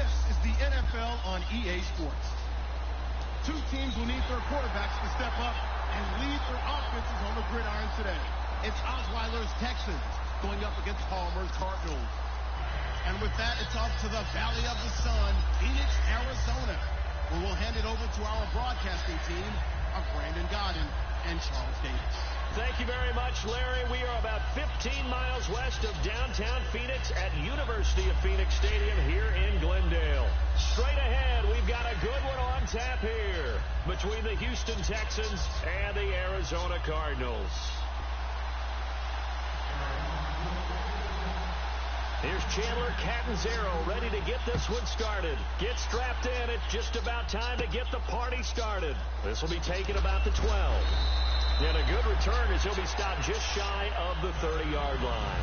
This is the NFL on EA Sports. Two teams will need their quarterbacks to step up and lead their offenses on the gridiron today. It's Osweiler's Texans going up against Palmer's Cardinals. And with that, it's off to the Valley of the Sun, Phoenix, Arizona, where we'll hand it over to our broadcasting team of Brandon Godden and Charles Davis. Thank you very much, Larry. We are about 15 miles west of downtown Phoenix at University of Phoenix Stadium here in Glendale. Straight ahead, we've got a good one on tap here between the Houston Texans and the Arizona Cardinals. Here's Chandler Catanzaro ready to get this one started. Get strapped in. It's just about time to get the party started. This will be taken about the 12. And a good return as he'll be stopped just shy of the 30-yard line.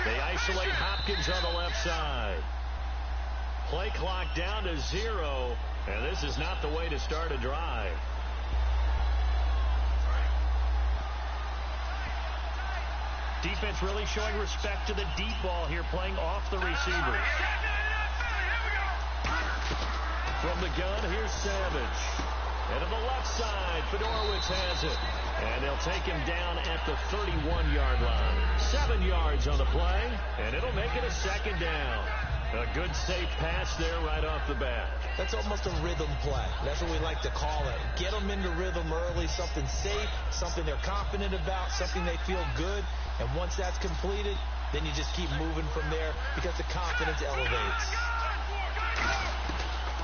They isolate Hopkins on the left side. Play clock down to 0, and this is not the way to start a drive. Defense really showing respect to the deep ball here, playing off the receiver. From the gun, here's Savage. And to the left side, Fedorowicz has it. And they'll take him down at the 31-yard line. 7 yards on the play, and it'll make it a second down. A good, safe pass there right off the bat. That's almost a rhythm play. That's what we like to call it. Get them into rhythm early, something safe, something they're confident about, something they feel good. And once that's completed, then you just keep moving from there because the confidence elevates.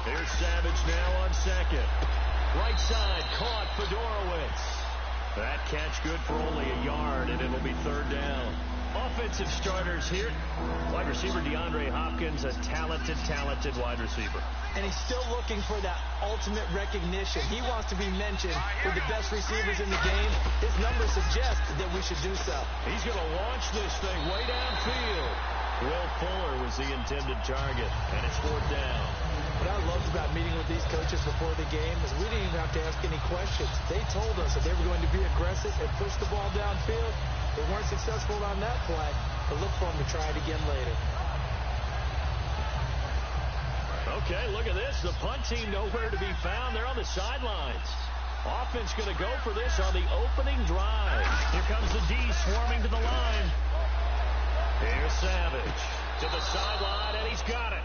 Here's Savage now on second. Right side, caught Fedorowicz. That catch good for only a yard, and it'll be third down. Offensive starters here. Wide receiver DeAndre Hopkins, a talented wide receiver. And he's still looking for that ultimate recognition. He wants to be mentioned with the best receivers in the game. His numbers suggest that we should do so. He's going to launch this thing way downfield. Will Fuller was the intended target, and it's fourth down. What I loved about meeting with these coaches before the game is we didn't even have to ask any questions. They told us that they were going to be aggressive and push the ball downfield. They weren't successful on that play, but look for them to try it again later. Okay, look at this. The punt team nowhere to be found. They're on the sidelines. Offense going to go for this on the opening drive. Here comes the D swarming to the line. Here's Savage to the sideline, and he's got it.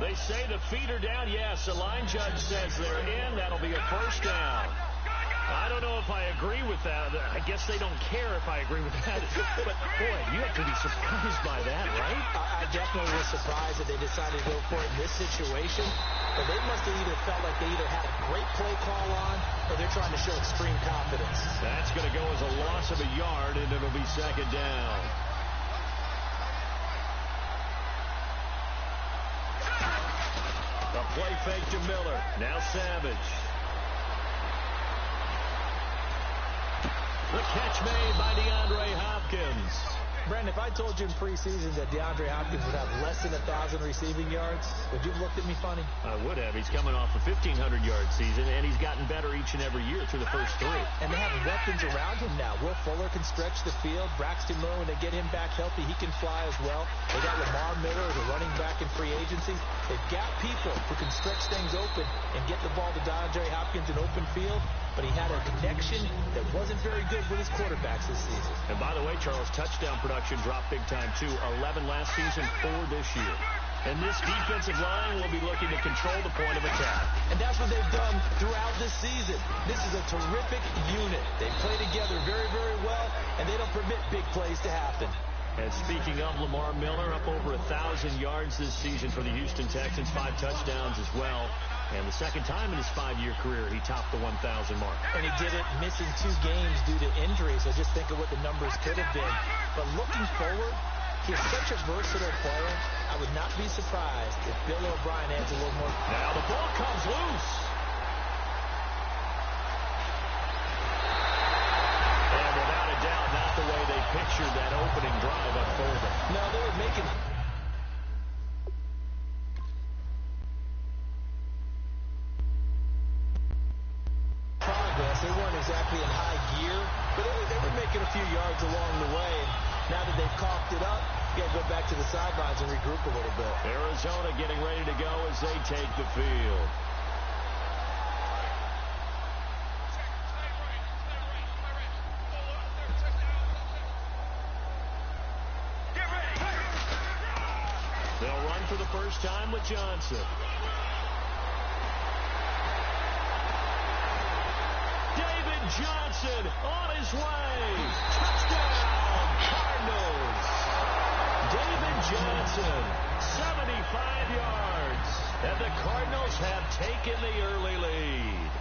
They say the feet are down. Yes, the line judge says they're in. That'll be a first down. I don't know if I agree with that. I guess they don't care if I agree with that. But, boy, you have to be surprised by that, right? I definitely was surprised that they decided to go for it in this situation. But they must have either felt like they either had a great play call on or they're trying to show extreme confidence. That's going to go as a loss of a yard, and it'll be second down. A play fake to Miller. Now Savage. The catch made by DeAndre Hopkins. Brandon, if I told you in preseason that DeAndre Hopkins would have less than 1,000 receiving yards, would you have looked at me funny? I would have. He's coming off a 1,500-yard season, and he's gotten better each and every year through the first 3. And they have weapons around him now. Will Fuller can stretch the field. Braxton Miller, when they get him back healthy, he can fly as well. They got Lamar Miller as a running back in free agency. They've got people who can stretch things open and get the ball to DeAndre Hopkins in open field. But he had a connection that wasn't very good with his quarterbacks this season. And by the way, Charles, touchdown production dropped big time too. 11 last season, 4 this year. And this defensive line will be looking to control the point of attack. And that's what they've done throughout this season. This is a terrific unit. They play together very, very well, and they don't permit big plays to happen. And speaking of Lamar Miller, up over 1,000 yards this season for the Houston Texans, 5 touchdowns as well. And the second time in his 5-year career, he topped the 1,000 mark. And he did it missing 2 games due to injury, so just think of what the numbers could have been. But looking forward, he's such a versatile player. I would not be surprised if Bill O'Brien adds a little more. Now the ball comes loose. And without a doubt, not the way they pictured that opening drive unfolding. No, they were making progress. They weren't exactly in high gear, but they were making a few yards along the way. Now that they've coughed it up, you got to go back to the sidelines and regroup a little bit. Arizona getting ready to go as they take the field. They'll run for the first time with Johnson. David Johnson on his way. Touchdown, Cardinals. David Johnson, 75 yards. And the Cardinals have taken the early lead.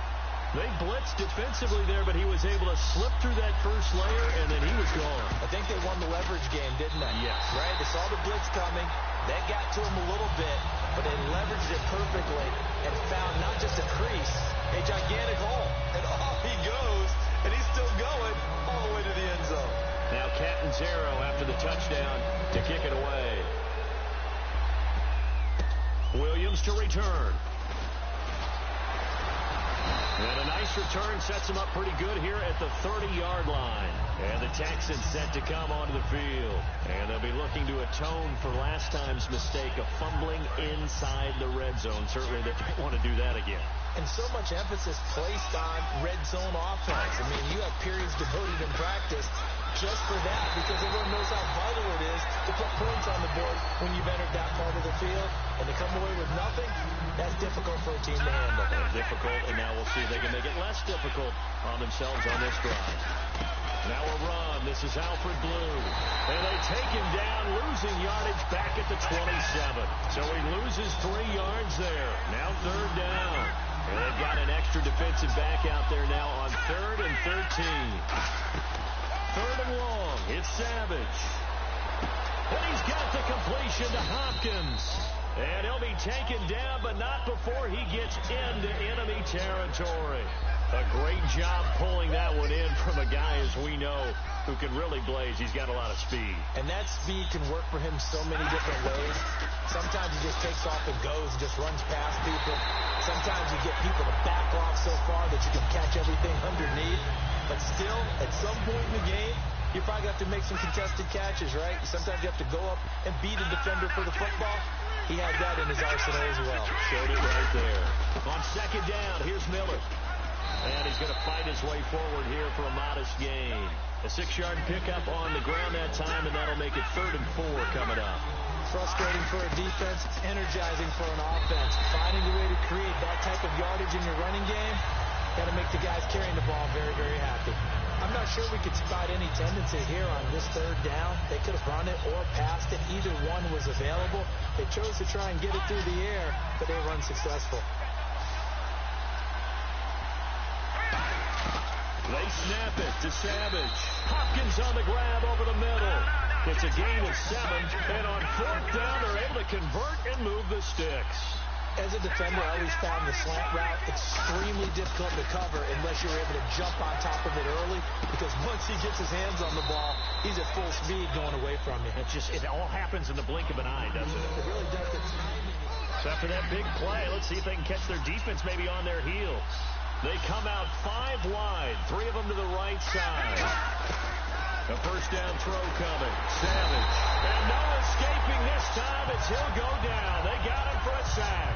They blitzed defensively there, but he was able to slip through that first layer, and then he was gone. I think they won the leverage game, didn't they? Yes. Right? They saw the blitz coming. That got to him a little bit, but they leveraged it perfectly and found not just a crease, a gigantic hole. And off he goes, and he's still going all the way to the end zone. Now Catanzaro after the touchdown to kick it away. Williams to return. And a nice return sets him up pretty good here at the 30-yard line. And the Texans set to come onto the field. And they'll be looking to atone for last time's mistake of fumbling inside the red zone. Certainly they don't want to do that again. And so much emphasis placed on red zone offense. I mean, you have periods devoted in practice just for that, because everyone knows how vital it is to put points on the board when you've entered that part of the field. And to come away with nothing, that's difficult for a team to handle. Difficult, and now we'll see if they can make it less difficult on themselves on this drive. Now a run. This is Alfred Blue. And they take him down, losing yardage back at the 27. So he loses 3 yards there. Now 3rd down. And they've got an extra defensive back out there now on 3rd and 13. 3rd and long. It's Savage. And he's got the completion to Hopkins. And he'll be taken down, but not before he gets into enemy territory. A great job pulling that one in from a guy, as we know, who can really blaze. He's got a lot of speed. And that speed can work for him so many different ways. Sometimes he just takes off and goes and just runs past people. Sometimes you get people to back off so far that you can catch everything underneath. But still, at some point in the game, you probably have to make some contested catches, right? Sometimes you have to go up and beat a defender for the football. He has that in his arsenal as well. Showed it right there. On 2nd down, here's Miller. And he's going to fight his way forward here for a modest gain. A 6-yard pickup on the ground that time, and that'll make it 3rd and 4 coming up. Frustrating for a defense, energizing for an offense. Finding a way to create that type of yardage in your running game, got to make the guys carrying the ball very, very happy. I'm not sure we could spot any tendency here on this 3rd down. They could have run it or passed it. Either one was available. They chose to try and get it through the air, but they were unsuccessful. They snap it to Savage. Hopkins on the grab over the middle. It's a gain of 7, and on 4th down, they're able to convert and move the sticks. As a defender, I always found the slant route extremely difficult to cover unless you're able to jump on top of it early, because once he gets his hands on the ball, he's at full speed going away from you. It all happens in the blink of an eye, doesn't it? It really does. So after that big play, let's see if they can catch their defense maybe on their heels. They come out 5 wide, 3 of them to the right side. A first down throw coming. Savage. And no escaping this time as he'll go down. They got him for a sack.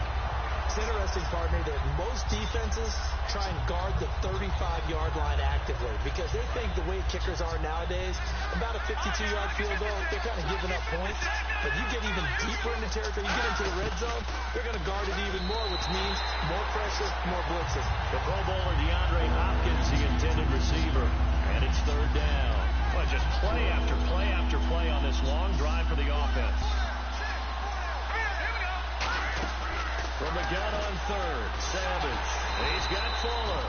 It's interesting, partner, that most defenses try and guard the 35-yard line actively because they think the way kickers are nowadays, about a 52-yard field goal, they're kind of giving up points. But you get even deeper into territory, you get into the red zone, they're going to guard it even more, which means more pressure, more blitzing. The Pro Bowler DeAndre Hopkins, the intended receiver, and it's third down. Well, just play after play after play on this long drive for the offense. From the gun on third, Savage. He's got Fuller.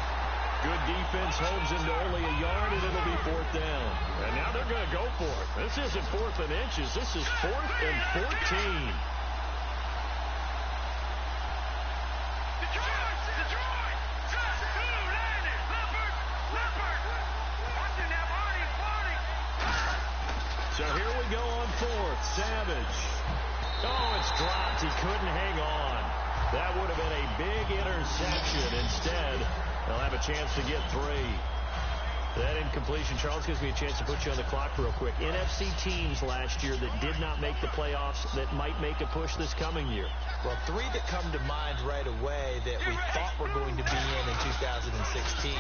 Good defense holds him to only a yard, and it'll be 4th down. And now they're going to go for it. This isn't 4th and inches. This is 4th and 14. So here we go on 4th. Savage. Oh, it's dropped. He couldn't hang on. That would have been a big interception. Instead, they'll have a chance to get 3. That incompletion, Charles, gives me a chance to put you on the clock real quick. NFC teams last year that did not make the playoffs that might make a push this coming year. Well, 3 that come to mind right away that we thought were going to be in 2016.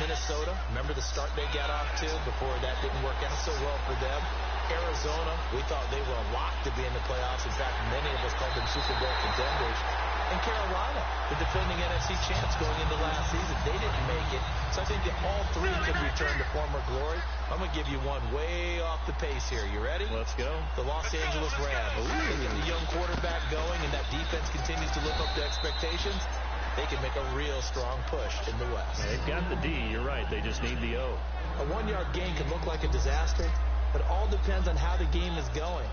Minnesota, remember the start they got off to before that didn't work out so well for them. Arizona, we thought they were a lock to be in the playoffs. In fact, many of us called them Super Bowl contenders. And Carolina, the defending NFC champs going into last season, they didn't make it. So I think that all 3 could return to former glory. I'm going to give you one way off the pace here. You ready? Let's go. The Los Angeles Rams. They get the young quarterback going, and that defense continues to live up to expectations. They can make a real strong push in the West. They've got the D. You're right. They just need the O. A 1-yard gain can look like a disaster, but it all depends on how the game is going.